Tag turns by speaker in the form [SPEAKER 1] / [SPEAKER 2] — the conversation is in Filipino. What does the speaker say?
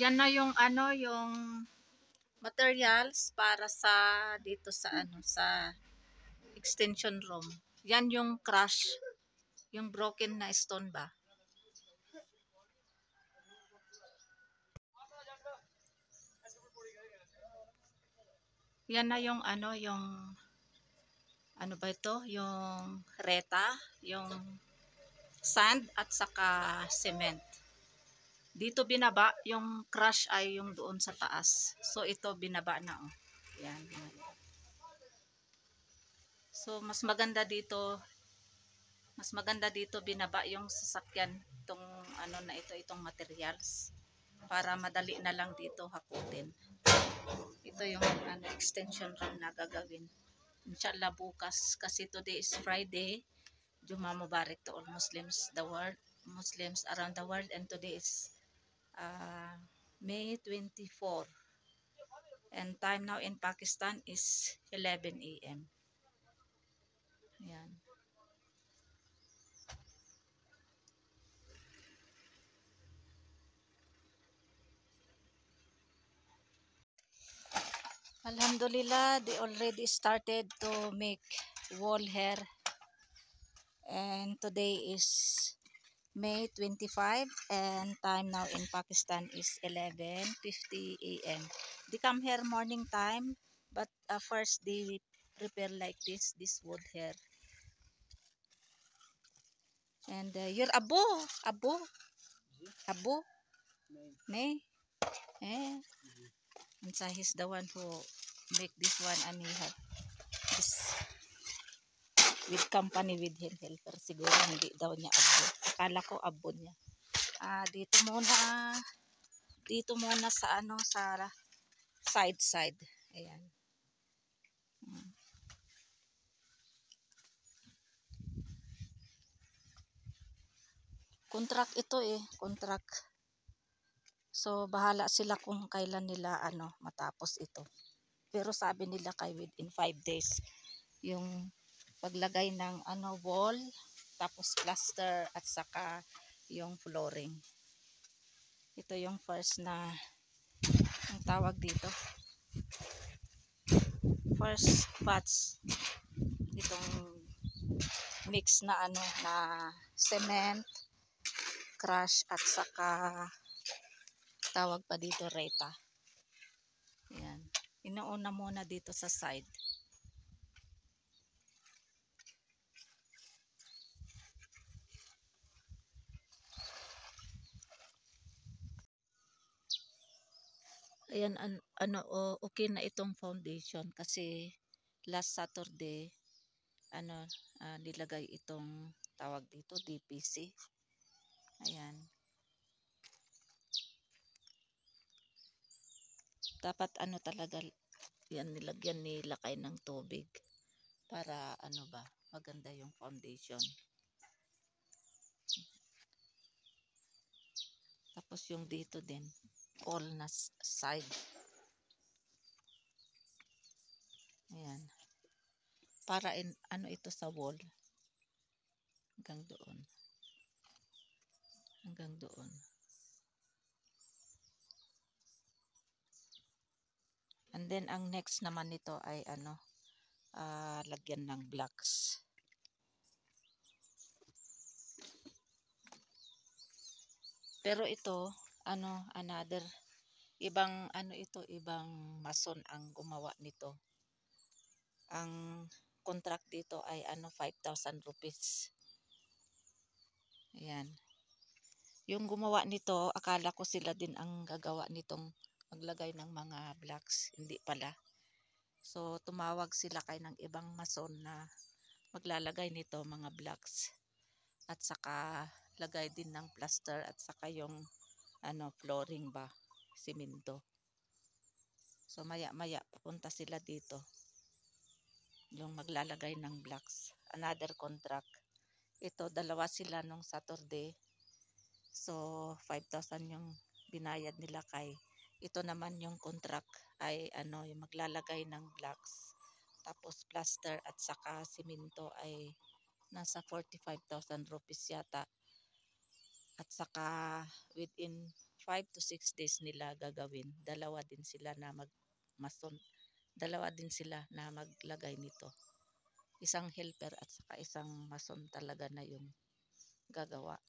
[SPEAKER 1] Yan na yung ano, yung materials para sa dito sa ano, sa extension room. Yan yung crush, yung broken na stone ba. Yan na yung ano ba ito, yung reta, yung sand at saka cement. Dito binaba, yung crush ay yung doon sa taas. So ito binaba na oh. Yan. So mas maganda dito binaba yung sasakyan itong ano na ito, itong materials para madali na lang dito hakutin. Ito yung extension room na gagawin. Inshallah bukas kasi today is Friday. Juma Mubarak to all Muslims around the world, and today is May 24 and time now in Pakistan is 11 a.m. Yan. Alhamdulillah, they already started to make wall here, and today is May 25 and time now in Pakistan is 11:50 a.m. They come here morning time, but first they prepare like this wood here. And your Abu, May, and so he's the one who make this one, and he have this with company with him helper. Siguro hindi daw niya Abu. Akala ko Abu niya. Dito muna sa ano, sa side. Ayan. Contract ito contract. So bahala sila kung kailan nila matapos ito. Pero sabi nila within 5 days yung paglagay ng wall, tapos plaster at saka yung flooring. Ito yung first na ang tawag dito. First batch itong mix na na cement, crush at saka tawag pa dito reta. Yan. Inuuna muna dito sa side. Ayan, okay na itong foundation kasi last Saturday nilagay itong tawag dito DPC. Ayan. Dapat talaga yan nilagyan nila kayo ng tubig para maganda yung foundation. Tapos yung dito din all na side. Ayan. Para ito sa wall hanggang doon. And then ang next naman nito ay lagyan ng blocks. Pero ito another ibang ibang mason ang gumawa nito. Ang contract dito ay 5,000 rupees. Ayan. Yung gumawa nito, akala ko sila din ang gagawa nitong maglagay ng mga blocks, hindi pala. So tumawag sila ng ibang mason na maglalagay nito mga blocks at saka lagay din ng plaster at saka yung flooring ba, simento. So maya papunta sila dito yung maglalagay ng blocks. Another contract. Ito dalawa sila nung Saturday. So 5,000 yung binayad nila ito naman yung contract ay yung maglalagay ng blocks. Tapos plaster at saka simento ay nasa 45,000 rupees yata. At saka within 5 to 6 days nila gagawin. Dalawa din sila na magmason. Dalawa din sila na maglagay nito. Isang helper at saka isang mason talaga na yung gagawa.